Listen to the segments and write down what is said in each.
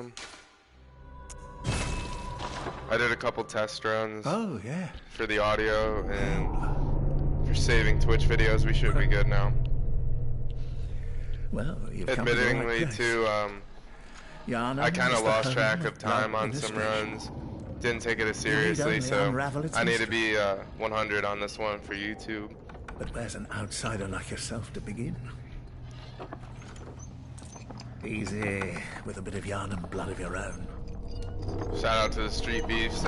Yharnam. I did a couple test runs. Oh, yeah. For the audio and for saving Twitch videos. We should be good now. Well, you've admittingly too, Yharnam I kind of lost track of blood time on some runs. Didn't take it as seriously, only so unravel its I need to mystery. be 100 on this one for YouTube. But where's an outsider like yourself to begin? Easy, with a bit of Yharnam blood of your own. Shout out to the Street Beefs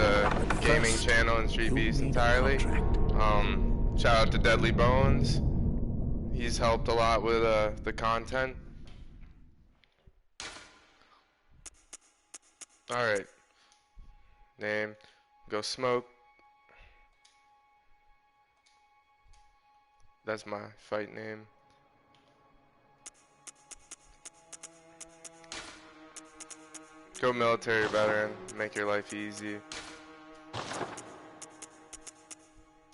gaming channel and Street Beefs need a entirely. contract. Shout out to Deadly Bones. He's helped a lot with the content. Alright. Name. Go smoke. That's my fight name. Go military veteran. Make your life easy.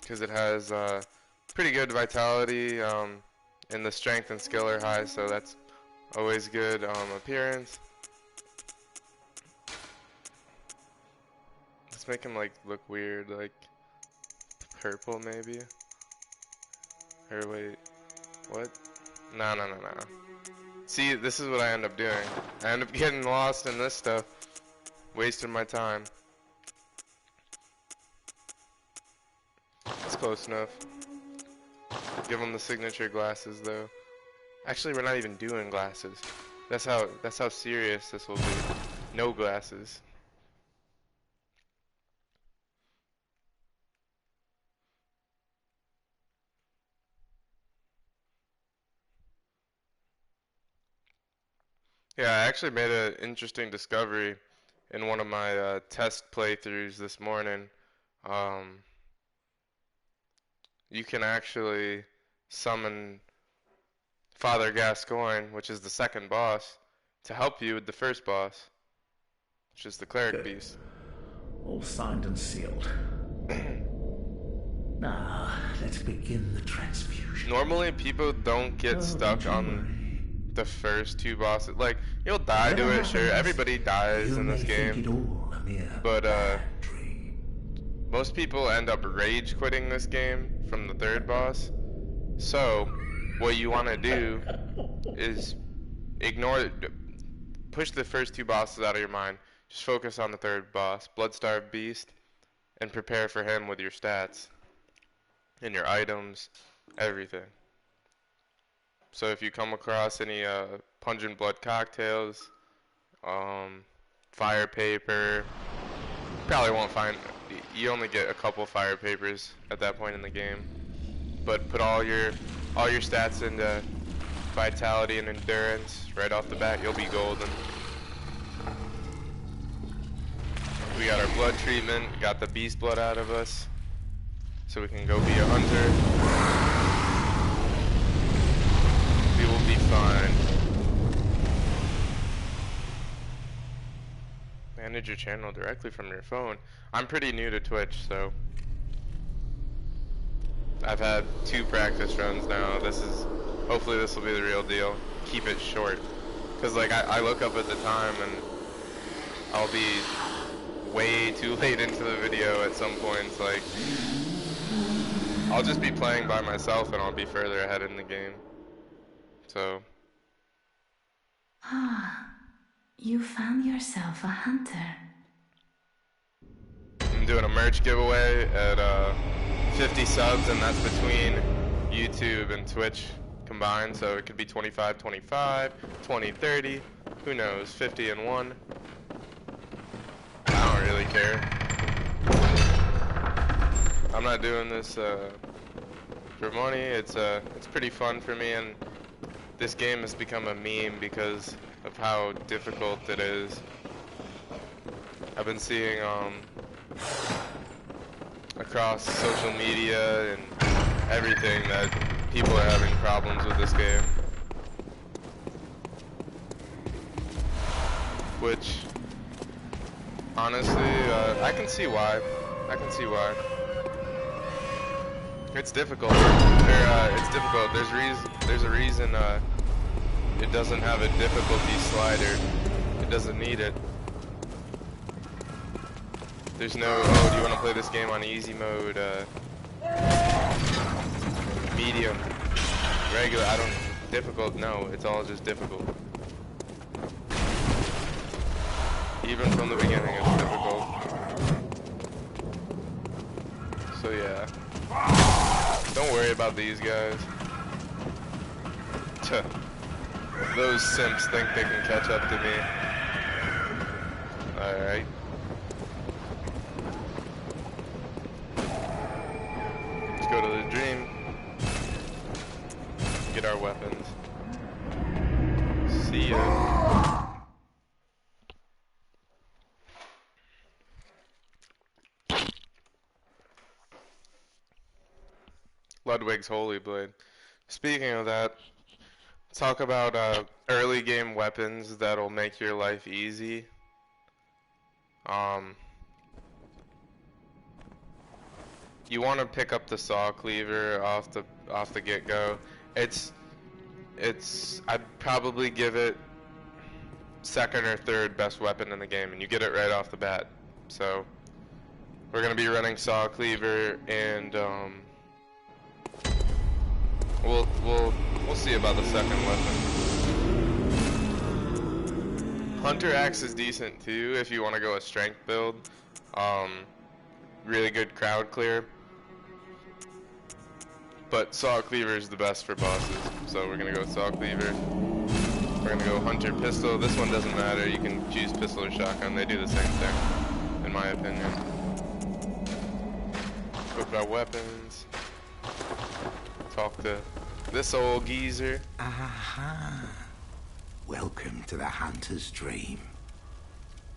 Because it has pretty good vitality, and the strength and skill are high, so that's always good. Appearance. Let's make him like look weird, like purple maybe. Or wait, what? No. See, this is what I end up doing. I end up getting lost in this stuff, wasting my time. It's close enough. Give him the signature glasses though. Actually, we're not even doing glasses. That's how serious this will be. No glasses. Yeah, I actually made an interesting discovery in one of my test playthroughs this morning. You can actually summon Father Gascoigne, which is the second boss, to help you with the first boss, which is the Cleric Beast. All signed and sealed. Now, let's begin the transfusion. Normally, people don't get stuck on the first two bosses. Like, you'll die to it, sure. Everybody dies in this game. But, most people end up rage quitting this game from the third boss. So, what you want to do is push the first two bosses out of your mind. Just focus on the third boss, Bloodstarved Beast, and prepare for him with your stats and your items, everything. So if you come across any pungent blood cocktails, fire paper, probably won't find. You only get a couple fire papers at that point in the game. But put all your stats into vitality and endurance right off the bat. You'll be golden. We got our blood treatment. We got the beast blood out of us, so we can go be a hunter. We will be fine. Manage your channel directly from your phone. I'm pretty new to Twitch, so I've had 2 practice runs now. Hopefully this will be the real deal. Keep it short, because like I look up at the time and I'll be way too late into the video at some points. Like, I'll just be playing by myself and I'll be further ahead in the game. So. Ah, you found yourself a hunter. I'm doing a merch giveaway at 50 subs, and that's between YouTube and Twitch combined. So it could be 25, 25, 20, 30, who knows, 50 and 1. I don't really care. I'm not doing this for money. It's pretty fun for me, and this game has become a meme because of how difficult it is. I've been seeing across social media and everything that people are having problems with this game, which honestly, I can see why. It's difficult. It's difficult. There's a reason it doesn't have a difficulty slider. It doesn't need it. There's no, oh, do you want to play this game on easy mode, medium, regular, I don't, difficult, no, it's all just difficult. Even from the beginning, it's difficult. So yeah. Don't worry about these guys. Tuh. Those simps think they can catch up to me. Alright. Let's go to the dream. Get our weapons. See ya. Ludwig's Holy Blade. Speaking of that, talk about early game weapons that'll make your life easy. You want to pick up the saw cleaver off the get-go. I'd probably give it second or third best weapon in the game, and you get it right off the bat. So we're gonna be running saw cleaver, and we'll see about the second weapon. Hunter axe is decent too if you want to go a strength build. Really good crowd clear. But saw cleaver is the best for bosses, so we're gonna go saw cleaver. We're gonna go hunter pistol. This one doesn't matter. You can choose pistol or shotgun. They do the same thing, in my opinion. Equip our weapons. Talk to this old geezer. Aha. Welcome to the hunter's dream.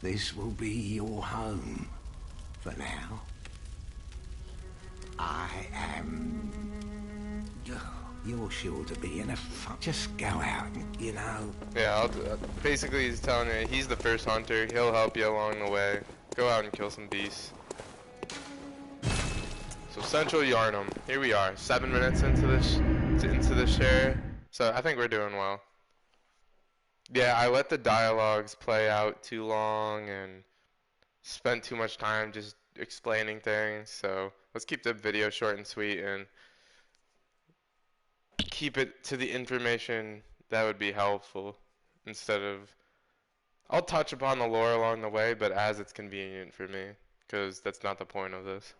This will be your home for now. I am... You're sure to be in a just go out, you know. Yeah, basically he's telling you he's the first hunter. He'll help you along the way. Go out and kill some beasts. So Central Yharnam, here we are. 7 minutes into the share. So I think we're doing well. Yeah, I let the dialogues play out too long and spent too much time just explaining things. So let's keep the video short and sweet and keep it to the information that would be helpful instead of... I'll touch upon the lore along the way, but as it's convenient for me, because that's not the point of this.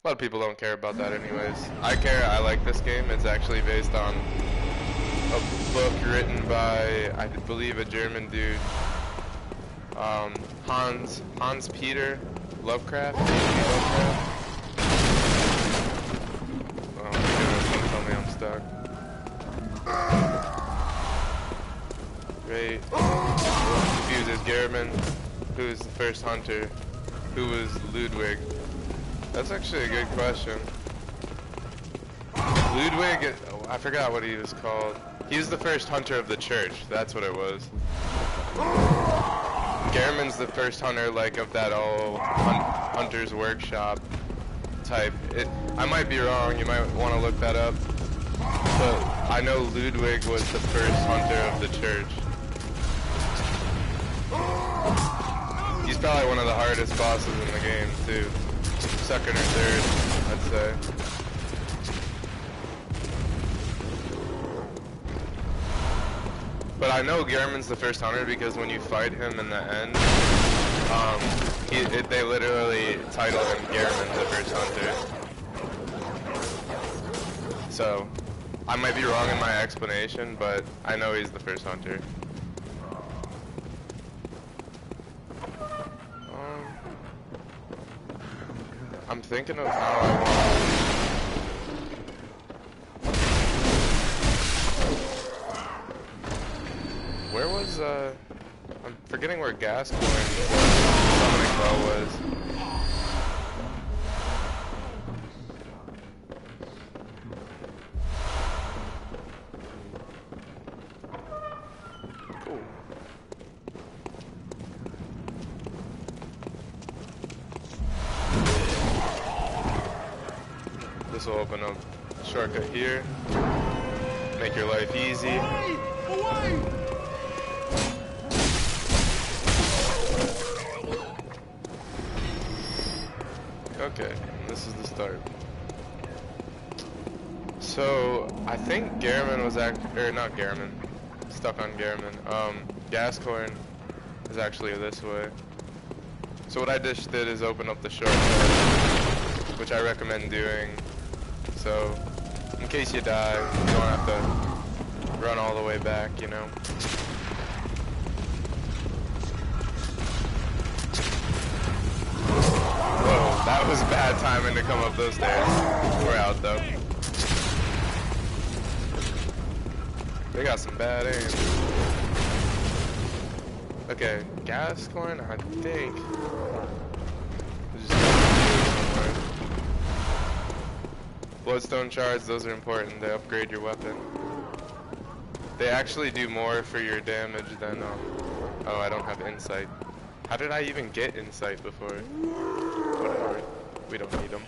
A lot of people don't care about that anyways. I care. I like this game. It's actually based on a book written by, I believe, a German dude. Hans Peter Lovecraft? Oh my goodness, don't tell me I'm stuck. Great. Confuses Gehrman, who is the first hunter, who was Ludwig. That's actually a good question. Ludwig, I forgot what he was called. He was the first hunter of the church, that's what it was. Gehrman's the first hunter, like, of that old Hunter's Workshop type. I might be wrong, you might want to look that up. But I know Ludwig was the first hunter of the church. He's probably one of the hardest bosses in the game, too. Second or third, I'd say. But I know Gehrman's the first hunter because when you fight him in the end, they literally title him Gehrman the first hunter. So, I might be wrong in my explanation, but I know he's the first hunter. I'm thinking of how I want. Where was, I'm forgetting where Gascoigne Summoning Bell was. Cool. This will open up a shortcut here. Make your life easy. Away! Okay, this is the start. So, I think Gehrman was or not Gehrman, stuck on Gehrman. Gascoigne is actually this way. So what I just did is open up the shortcut, which I recommend doing. So, in case you die, you don't have to run all the way back, you know. Whoa, that was bad timing to come up those stairs. We're out though. They got some bad aim. Okay, Gascoigne, I think. Bloodstone shards, those are important. They upgrade your weapon. They actually do more for your damage than, oh, I don't have insight. How did I even get insight before? Whatever. We don't need them.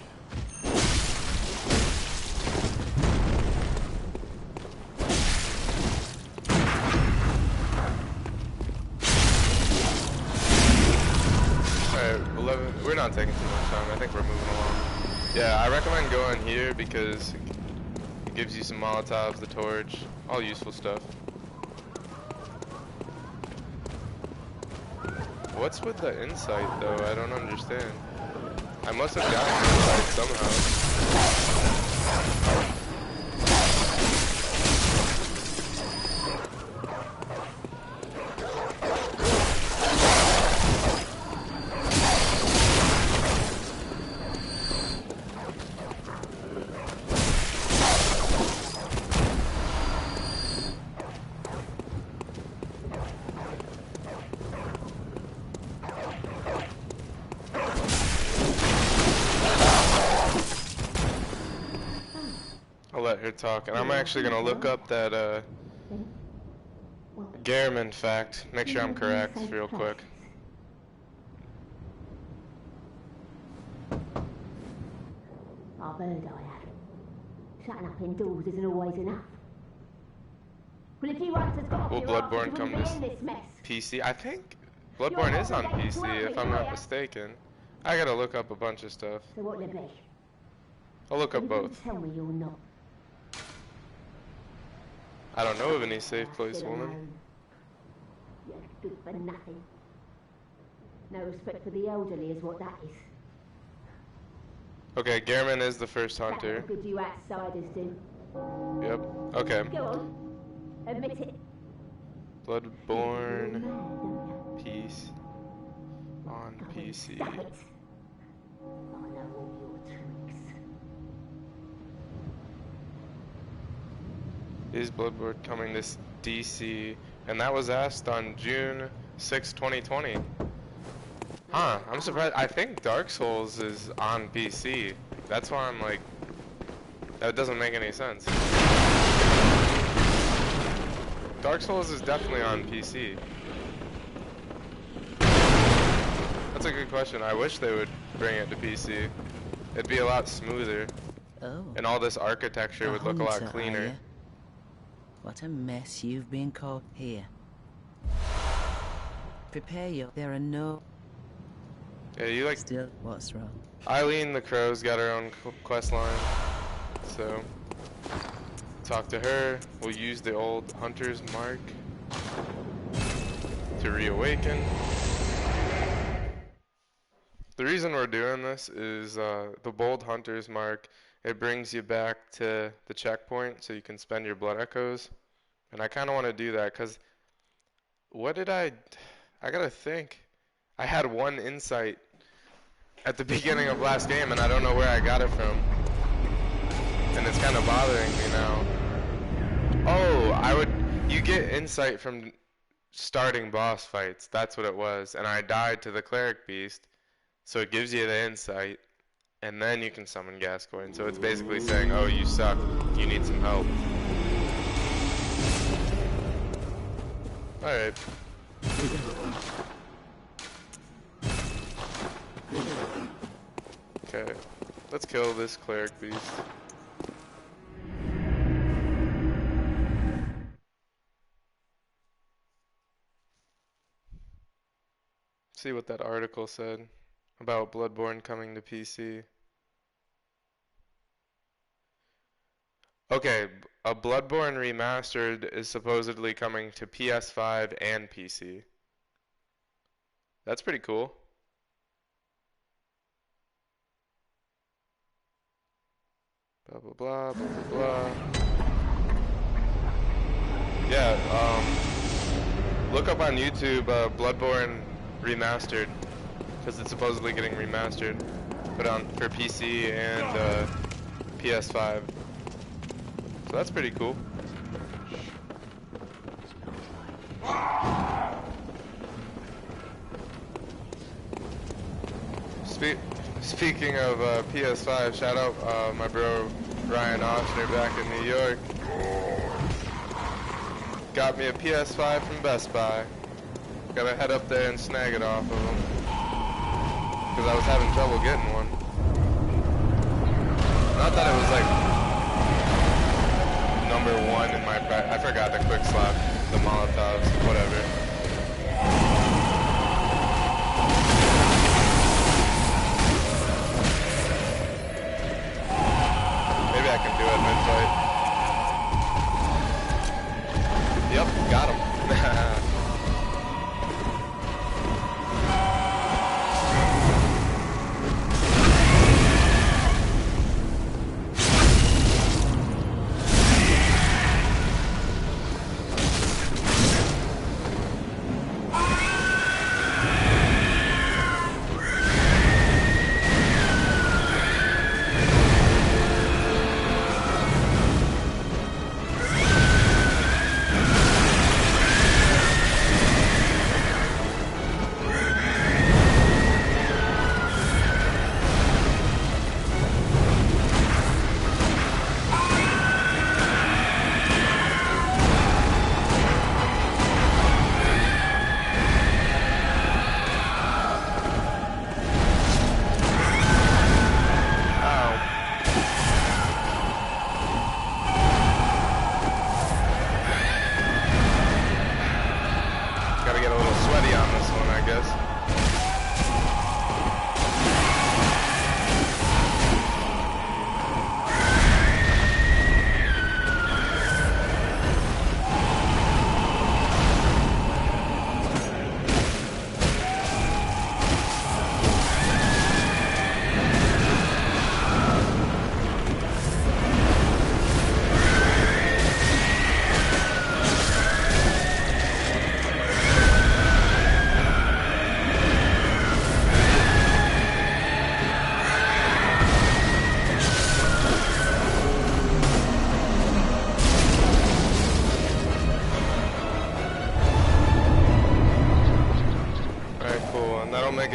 Alright, 11. We're not taking too much time. I think we're moving along. Yeah, I recommend going here because it gives you some Molotovs, the torch, all useful stuff. What's with the insight though? I don't understand. I must have gotten insight somehow. I'll let her talk, and I'm actually gonna look up that Gehrman fact. Make sure I'm correct, real quick. I've heard I have. Shutting up indoors isn't always enough. Well, if you once has got Will off your arse, you Bloodborne come wouldn't be to in this mess. PC? I think Bloodborne is on PC, if I'm not mistaken. I gotta look up a bunch of stuff. So what'll it be? I'll look up You both. tell me you're not. I don't know of any safe place, woman. You're good for nothing. No respect for the elderly is what that is. Okay, Gehrman is the first That's hunter. what good you outsiders do. Yep. Okay. Go on. Admit it. Bloodborne. You're mad, don't you? Peace. On Go on, PC. stop it. I know all your tricks. Is Bloodborne coming to DC? And that was asked on June 6, 2020. Huh, I'm surprised. I think Dark Souls is on PC. That's why I'm like, that doesn't make any sense. Dark Souls is definitely on PC. That's a good question. I wish they would bring it to PC. It'd be a lot smoother. Oh. And all this architecture would look a lot Hunter, cleaner. are ya? What a mess you've been caught here. Prepare you. There are no... Yeah, you like... Still, what's wrong? Eileen the Crow's got her own quest line. So, talk to her. We'll use the old Hunter's Mark to reawaken. The reason we're doing this is the Bold Hunter's Mark. It brings you back to the checkpoint so you can spend your blood echoes. And I kind of want to do that because what did I gotta think. I had one insight at the beginning of last game and I don't know where I got it from. And it's kind of bothering me now. Oh, you get insight from starting boss fights. That's what it was. And I died to the Cleric Beast. So it gives you the insight. And then you can summon Gascoigne. So it's basically saying, oh, you suck. You need some help. Alright. Okay. Let's kill this Cleric Beast. See what that article said about Bloodborne coming to PC. Okay, a Bloodborne Remastered is supposedly coming to PS5 and PC. That's pretty cool. Blah blah blah blah blah blah. Yeah, look up on YouTube Bloodborne Remastered, because it's supposedly getting remastered, put on for PC and PS5. So that's pretty cool. Speaking of PS5, shout out my bro Ryan Oshner back in New York. Got me a PS5 from Best Buy. Gotta head up there and snag it off of him, because I was having trouble getting one. Not that it was like #1 in my I forgot the quick slap, the Molotovs, whatever. Maybe I can do it mid-fight. Yep, got him.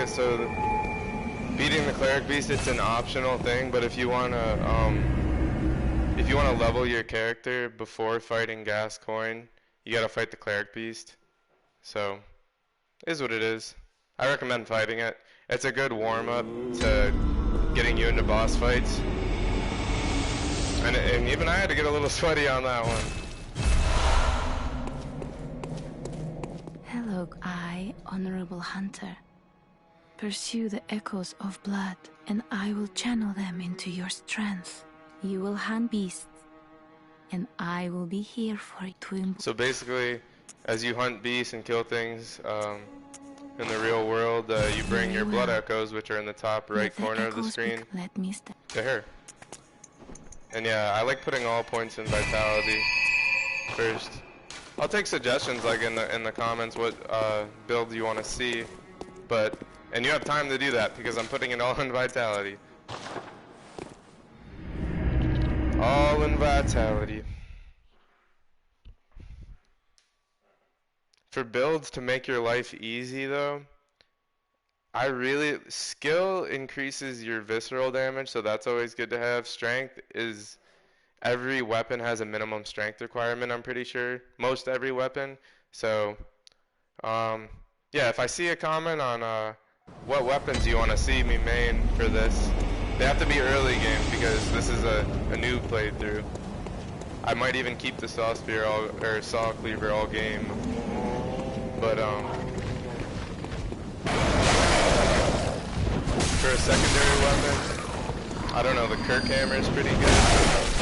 So beating the cleric beast, it's an optional thing, but if you wanna level your character before fighting Gascoigne, you gotta fight the cleric beast. So it is what it is. I recommend fighting it. It's a good warm up to getting you into boss fights. And even I had to get a little sweaty on that one. Hello, honorable hunter. Pursue the echoes of blood, and I will channel them into your strength. You will hunt beasts, and I will be here for it to So basically, as you hunt beasts and kill things in the real world, you bring your blood echoes, which are in the top right corner of the screen, to her. And yeah, I like putting all points in vitality first. I'll take suggestions like in the comments what build you want to see, and you have time to do that because I'm putting it all in vitality. All in vitality. For builds to make your life easy though, skill increases your visceral damage, so that's always good to have. Strength is, every weapon has a minimum strength requirement, I'm pretty sure. Most every weapon. So, yeah, if I see a comment on what weapons you want to see me main for this, they have to be early game because this is a new playthrough. I might even keep the Saw Spear or Saw Cleaver all game, but for a secondary weapon, I don't know, the Kirk Hammer is pretty good.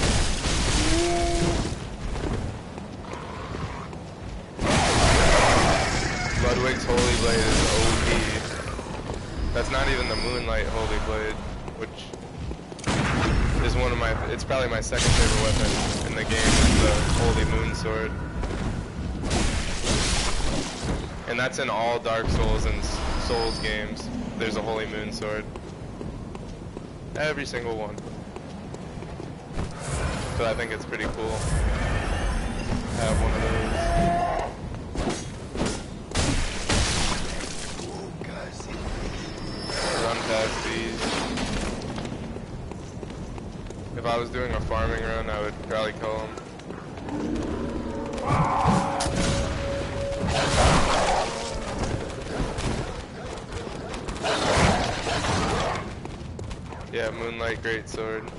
Ludwig's Holy Blade is OP. That's not even the Moonlight Holy Blade, which is one of my, it's probably my second favorite weapon in the game, is the Holy Moon Sword. And that's in all Dark Souls and Souls games. There's a Holy Moon Sword. Every single one. So I think it's pretty cool to have one of those. Run past these. If I was doing a farming run, I would probably kill them. Yeah, Moonlight Greatsword.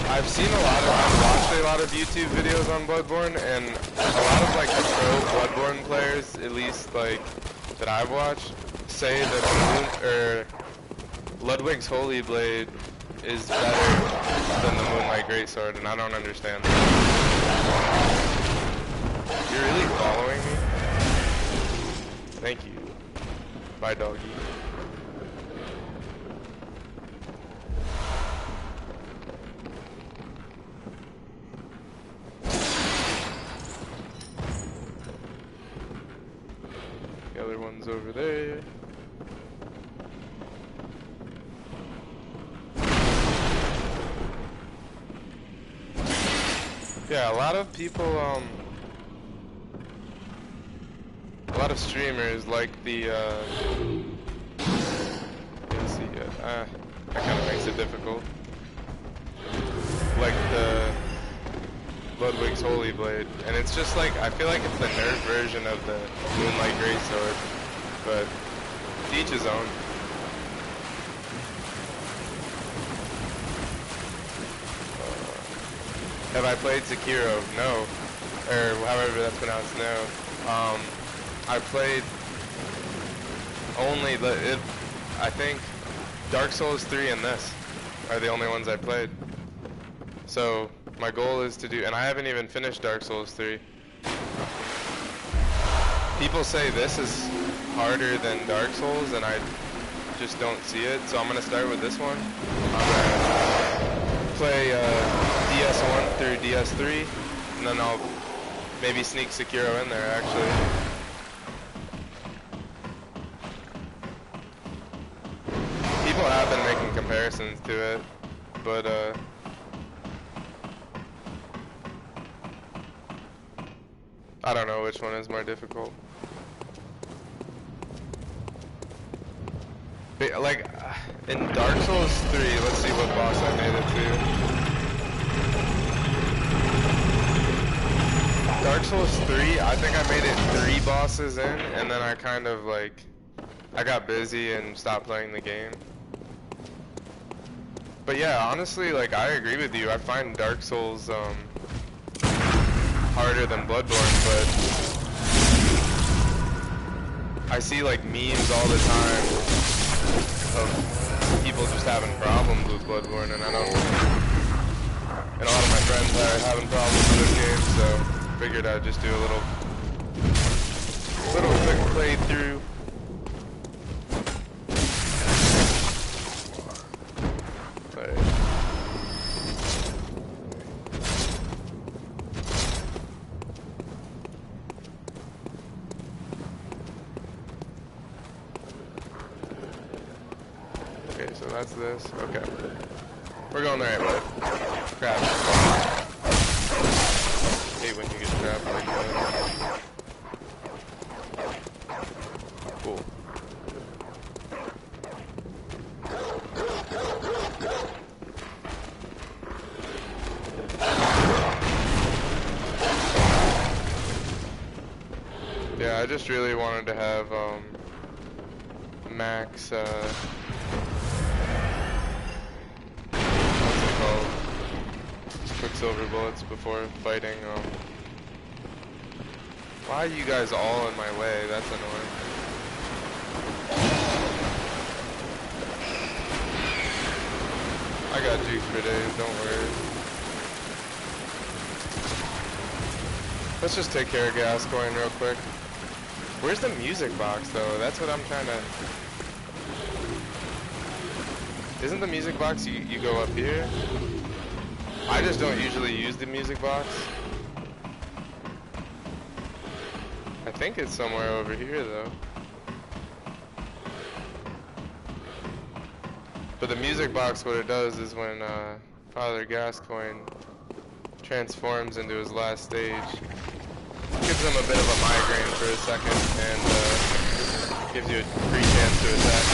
I've seen I've watched a lot of YouTube videos on Bloodborne, and a lot of like the pro Bloodborne players, at least like that I've watched, say that Ludwig's Holy Blade is better than the Moonlight Greatsword, and I don't understand that. You're really following me? Thank you. Bye, doggy. The other one's over there. Yeah, a lot of people, a lot of streamers like the, let's see, that kind of makes it difficult. Like the Ludwig's Holy Blade, and it's just like, I feel like it's the nerf version of the Moonlight Greatsword, but to each his own. Have I played Sekiro? No. Or however that's pronounced, no. I played only I think Dark Souls 3 and this are the only ones I played. So my goal is to do, and I haven't even finished Dark Souls 3. People say this is harder than Dark Souls, and I just don't see it. So I'm gonna start with this one. I'm gonna play DS1 through DS3, and then I'll maybe sneak Sekiro in there, actually. People have been making comparisons to it, but I don't know which one is more difficult. But, like, in Dark Souls 3, let's see what boss I made it to. Dark Souls 3, I think I made it 3 bosses in, and then I kind of, like, I got busy and stopped playing the game. But yeah, honestly, like, I agree with you. I find Dark Souls, harder than Bloodborne, but I see, like, memes all the time of people just having problems with Bloodborne, and I don't, and a lot of my friends are having problems with this game, so figured I'd just do a little quick playthrough. Okay, so that's this. Okay. We're going the right way. Crap. Hey, when you get trapped like that. Cool. Yeah, I just really wanted to have, max, Quicksilver bullets before fighting. Why are you guys all in my way? That's annoying. I I got juice for days, don't worry. Let's just take care of Gascoigne real quick. Where's the music box though? That's what I'm trying to... Isn't the music box you go up here? I just don't usually use the music box. I think it's somewhere over here though. But the music box, what it does is when Father Gascoigne transforms into his last stage, gives him a bit of a migraine for a second and gives you a free chance to attack.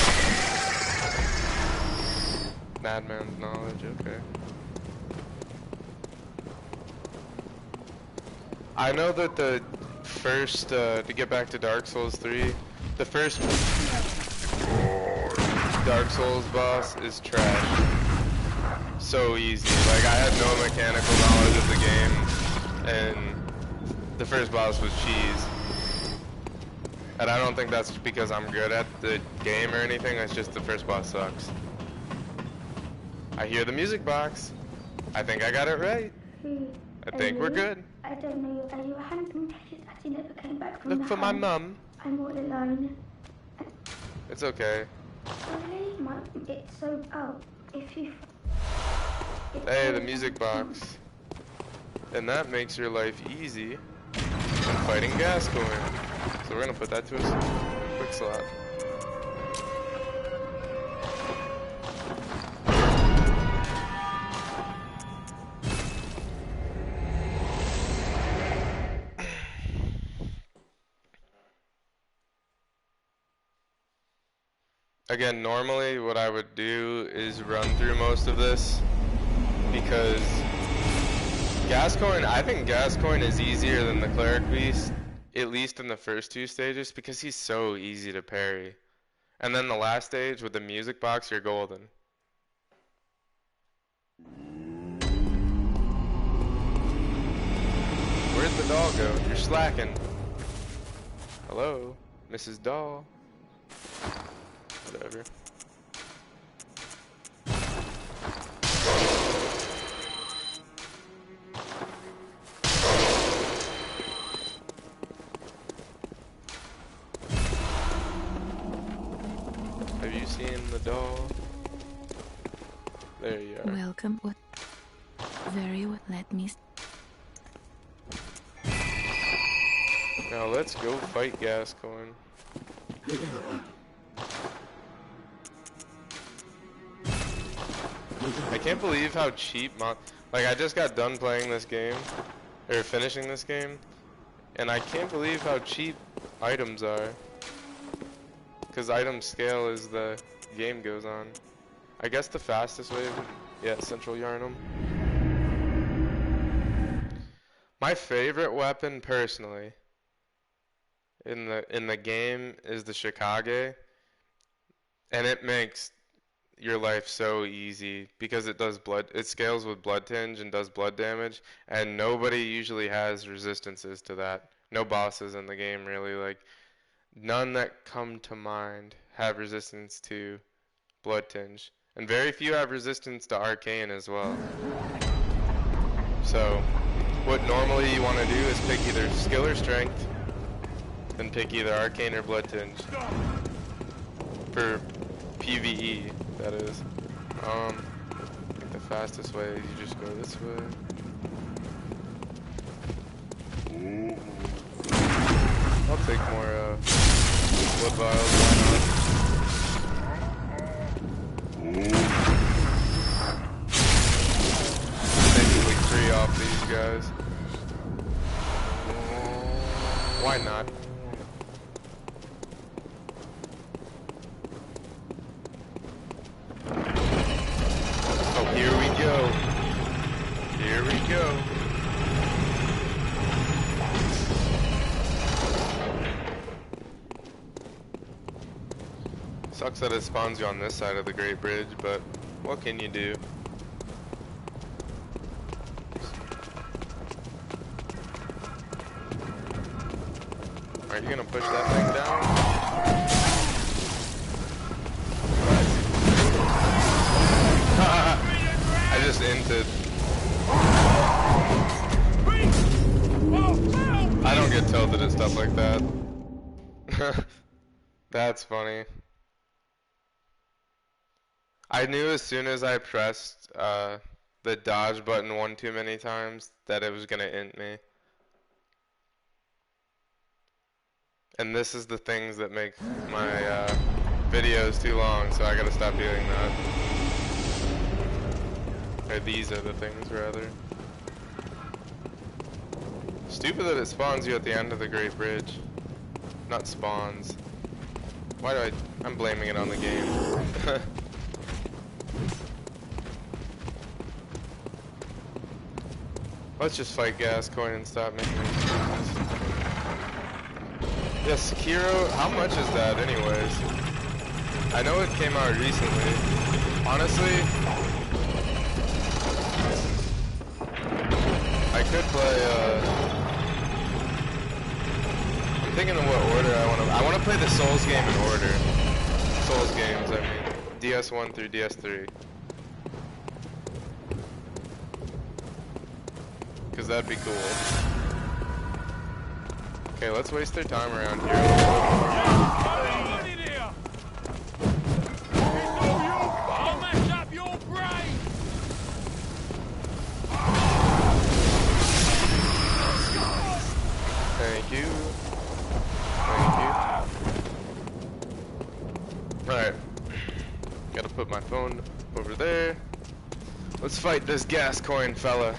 Madman's knowledge, okay. I know that the first, to get back to Dark Souls 3, the first Dark Souls boss is trash. So easy. Like, I had no mechanical knowledge of the game, and the first boss was cheese. And I don't think that's because I'm good at the game or anything, it's just the first boss sucks. I hear the music box. I think I got it right. I think we're good. I don't know. Are you a handsome kid that you never came back from Look the for my mum. I'm all alone. It's okay. Really? It's so... Oh, if you... Hey, the music box. And that makes your life easy when fighting Gascoigne. So we're gonna put that to a quick slot. Again, normally what I would do is run through most of this because Gascoigne, I think Gascoigne is easier than the Cleric Beast, at least in the first two stages, because he's so easy to parry. And then the last stage with the music box, you're golden. Where'd the doll go? You're slacking. Hello, Mrs. Doll. Whatever. Have you seen the doll? There you are. Welcome. What? Very well. Let me. Now let's go fight Gascoigne. I can't believe how cheap like, I just got done playing this game, or finishing this game, and I can't believe how cheap items are. Because item scale as the game goes on. I guess the fastest way would, yeah, Central Yharnam. My favorite weapon, personally, in the game is the Shikage, and it makes your life so easy because it scales with blood tinge and does blood damage, and nobody usually has resistances to that. No bosses in the game really, like none that come to mind have resistance to blood tinge, and very few have resistance to arcane as well. So what normally you want to do is pick either skill or strength, then pick either arcane or blood tinge for PvE. That is. I think the fastest way is you just go this way. I'll take more blood vials, why not? Maybe like 3 off these guys. Why not? Here we go. Here we go. Sucks that it spawns you on this side of the Great Bridge, but what can you do? Are you gonna push that thing down? into... I don't get tilted at stuff like that. That's funny. I knew as soon as I pressed the dodge button one too many times that it was gonna int me. And this is the things that make my videos too long, so I gotta stop doing that. Or these are the things, rather. Stupid that it spawns you at the end of the Great Bridge. Not spawns. Why do I'm blaming it on the game. Let's just fight Gascoigne and stop making excuses. Yeah, Sekiro, how much is that anyways? I know it came out recently. Honestly, I could play, I'm thinking of what order I want to play the Souls game in order. Souls games, I mean. DS1 through DS3. Because that'd be cool. Okay, let's waste their time around here. Thank you. Thank you. Alright. Gotta put my phone over there. Let's fight this Gascoigne fella.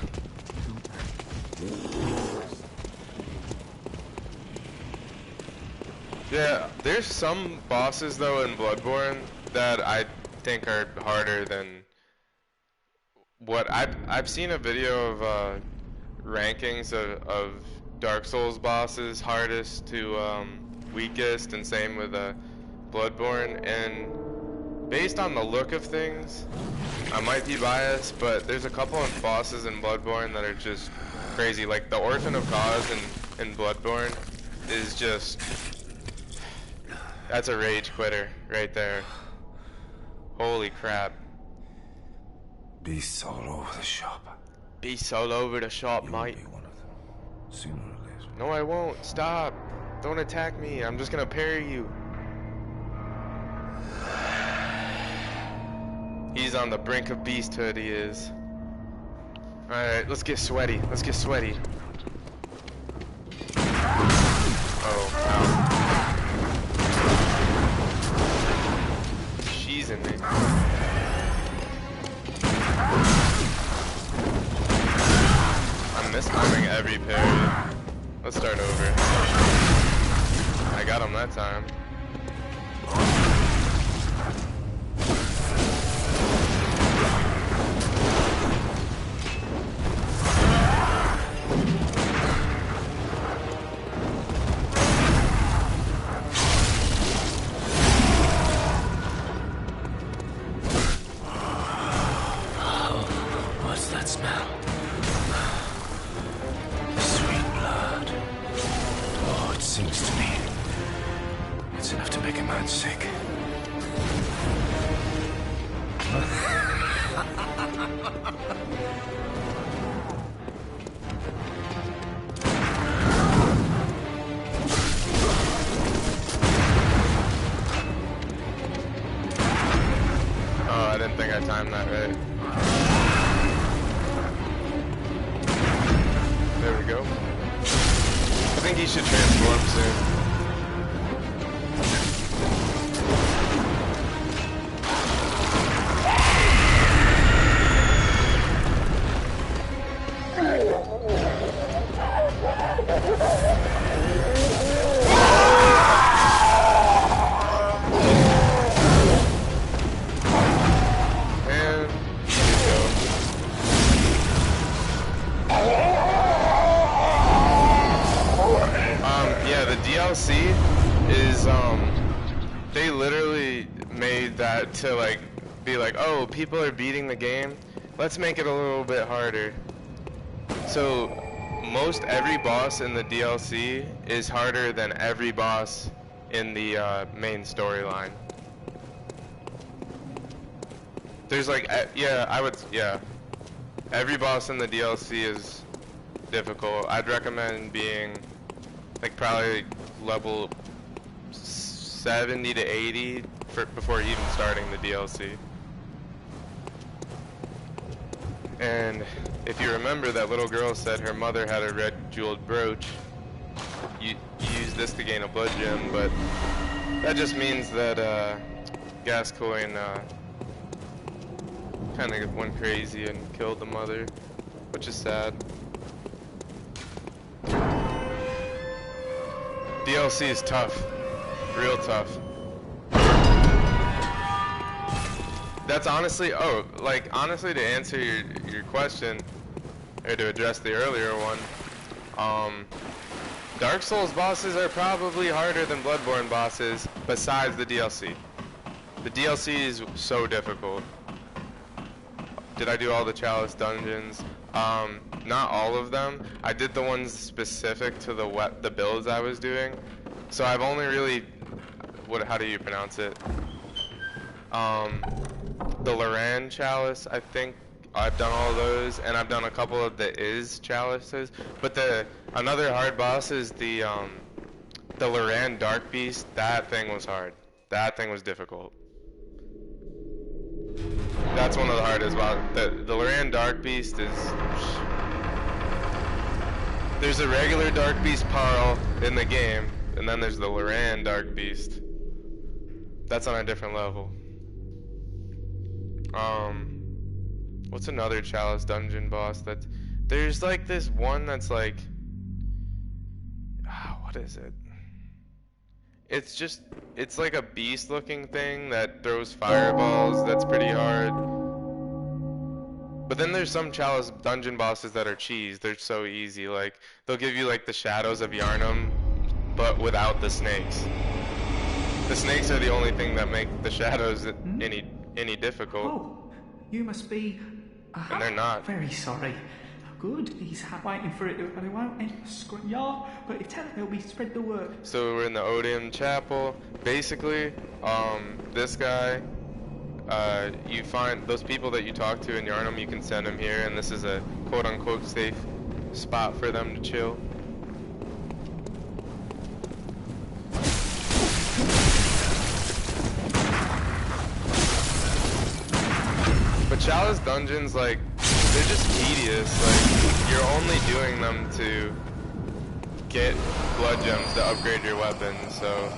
Yeah, there's some bosses though in Bloodborne that I think are harder than what I've seen a video of rankings of Dark Souls bosses, hardest to weakest, and same with Bloodborne, and based on the look of things, I might be biased, but there's a couple of bosses in Bloodborne that are just crazy. Like the Orphan of Cause in Bloodborne is just, that's a rage quitter right there. Holy crap. Beasts all over the shop. Beasts all over the shop, mate. Be one of them, sooner or later. No, I won't. Stop. Don't attack me. I'm just gonna parry you. He's on the brink of beasthood, he is. Alright, let's get sweaty. Let's get sweaty. Oh, wow. She's in me. I'm mistiming every parry. Let's start over. I got him that time. What's that smell? Sweet blood. Oh, it sings to me. It's enough to make a man sick. Oh, I didn't think I timed that right. There we go. I think he should transform soon. DLC is they literally made that to like be like, oh, people are beating the game, let's make it a little bit harder. So most every boss in the DLC is harder than every boss in the main storyline. There's like yeah, Every boss in the DLC is difficult. I'd recommend being like probably level 70 to 80 before even starting the DLC. And if you remember, that little girl said her mother had a red jeweled brooch. You use this to gain a blood gem, but that just means that Gascoigne kind of went crazy and killed the mother, which is sad. DLC is tough, real tough. That's honestly, honestly, to answer your question, or to address the earlier one, Dark Souls bosses are probably harder than Bloodborne bosses, besides the DLC. The DLC is so difficult. Did I do all the Chalice dungeons? Not all of them. I did the ones specific to the builds I was doing. So I've only really, how do you pronounce it? The Loran Chalice, I think I've done all those, and I've done a couple of the Chalices. But another hard boss is the Loran Dark Beast. That thing was hard. That thing was difficult. That's one of the hardest bosses. The Loran Dark Beast is... There's a regular Dark Beast Parl in the game, and then there's the Loran Dark Beast. That's on a different level. What's another Chalice dungeon boss there's like this one that's like, what is it? It's like a beast looking thing that throws fireballs. That's pretty hard. But then there's some Chalice dungeon bosses that are cheese. They're so easy. Like, they'll give you like the shadows of Yharnam, but without the snakes. The snakes are the only thing that make the shadows any difficult. Oh, you must be... And they're not. Very sorry. Good, he's waiting for it to run out in the scrapyard, but if tell him he'll be spread the word. So we're in the Odium Chapel. Basically, this guy, you find those people that you talk to in Yharnam, you can send them here, and this is a quote-unquote safe spot for them to chill. But Chalice dungeons, like, they're just tedious. Like, you're only doing them to get blood gems to upgrade your weapon, so...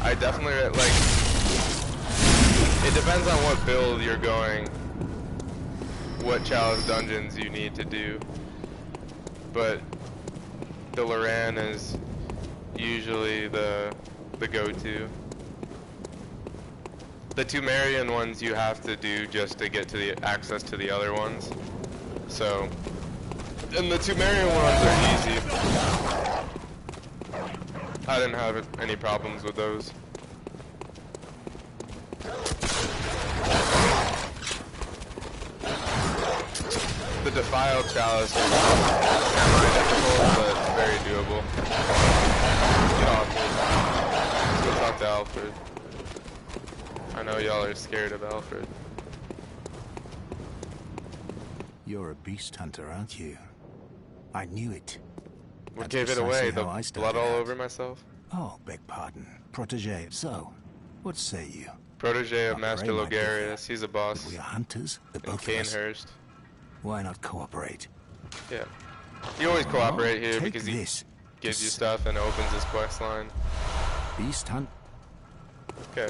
I definitely, like... It depends on what build you're going, what Chalice dungeons you need to do. But the Loran is usually the go-to. The Tumerian ones you have to do just to get to the access to the other ones. So, and the Tumerian ones are easy. I didn't have any problems with those. The Defiled Chalice is semi-difficult, but very doable. Get off me. Let's go talk to Alfred. I know y'all are scared of Alfred. You're a beast hunter, aren't you? I knew it. What That's gave it away? precisely The how I blood started all out. over myself? Oh, beg pardon. Protege. So, what say you? Protege of Our Master prey might differ, Logarius. He's a boss. but we are hunters, the In both of us. Canehurst. Why not cooperate? Yeah. You always cooperate here Take because he this. gives you stuff and opens his quest line. Beast hunt. Okay.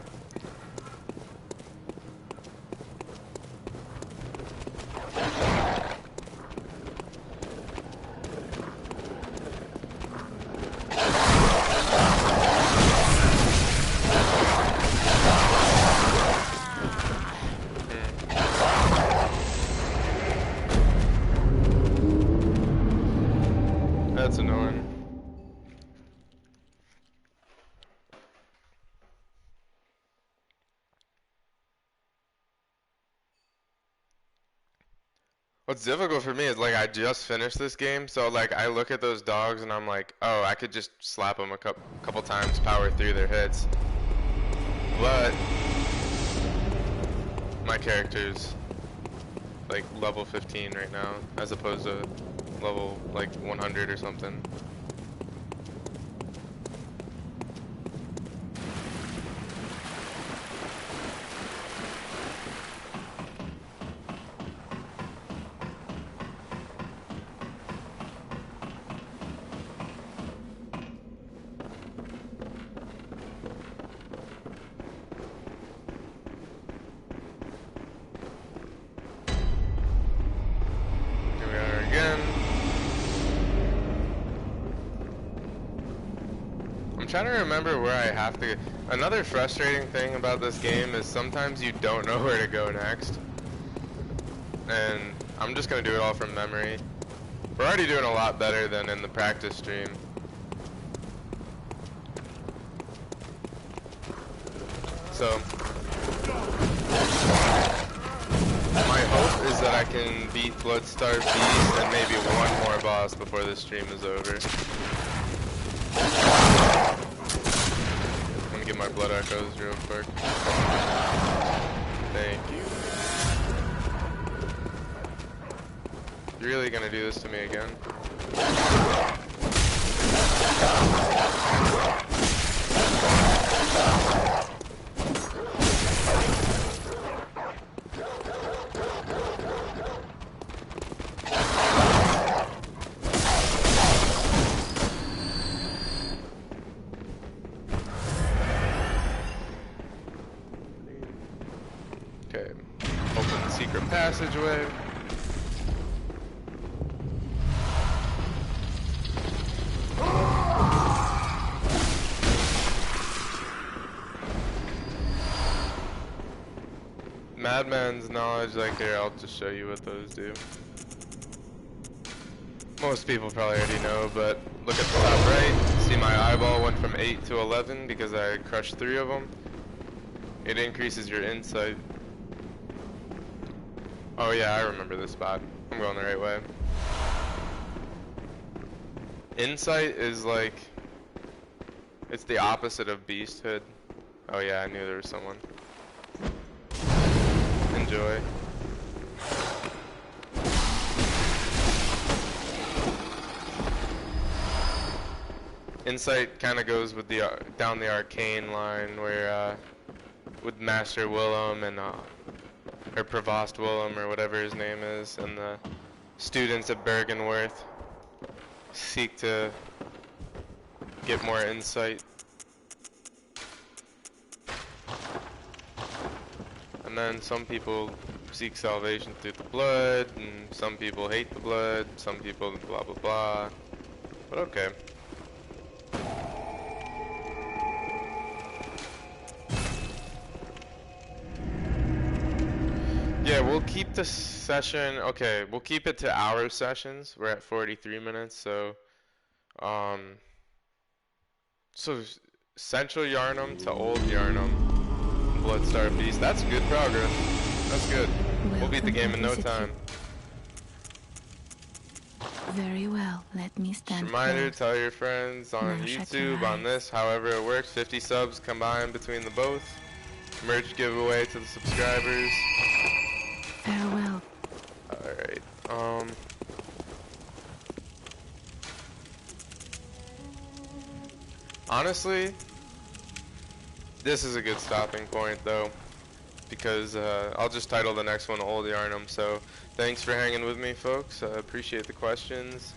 That's annoying. What's difficult for me is, like, I just finished this game, so, like, I look at those dogs and I'm like, oh, I could just slap them a couple times, power through their hits. But my character's like level 15 right now, as opposed to level like 100 or something. I'm trying to remember where I have to go. Another frustrating thing about this game is sometimes you don't know where to go next. And I'm just gonna do it all from memory. We're already doing a lot better than in the practice stream. So my hope is that I can beat Bloodstar Beast and maybe one more boss before this stream is over. I'm gonna get my blood echoes real quick. Thank you. You're really gonna do this to me again? Okay, open the secret passageway. Madman's knowledge, like here, I'll just show you what those do. Most people probably already know, but look at the top right. See my eyeball went from 8 to 11 because I crushed 3 of them. It increases your insight. Oh yeah, I remember this spot. I'm going the right way. Insight is like, it's the opposite of beasthood. Oh yeah, I knew there was someone. Enjoy. Insight kind of goes with the down the arcane line where with Master Willem and or Provost Willem or whatever his name is, and the students at Bergenworth seek to get more insight. And then some people seek salvation through the blood, and some people hate the blood, some people blah blah blah. But okay. Yeah, we'll keep the session, okay, we'll keep it to hour sessions. We're at 43 minutes, so Central Yharnam to Old Yharnam, Bloodstar Beast. That's good progress. That's good. We'll beat the game in no time. Very well, let me stand Reminder, close. tell your friends on Now shut your YouTube, on eyes. this, however it works. 50 subs combined between the both. Merch giveaway to the subscribers. Farewell. Alright, honestly, this is a good stopping point though, because I'll just title the next one Old Yharnam. So thanks for hanging with me, folks. I appreciate the questions.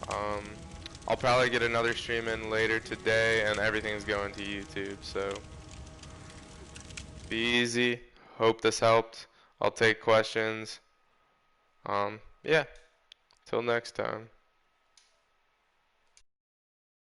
I'll probably get another stream in later today, and everything's going to YouTube, so be easy. Hope this helped. I'll take questions. Yeah, till next time.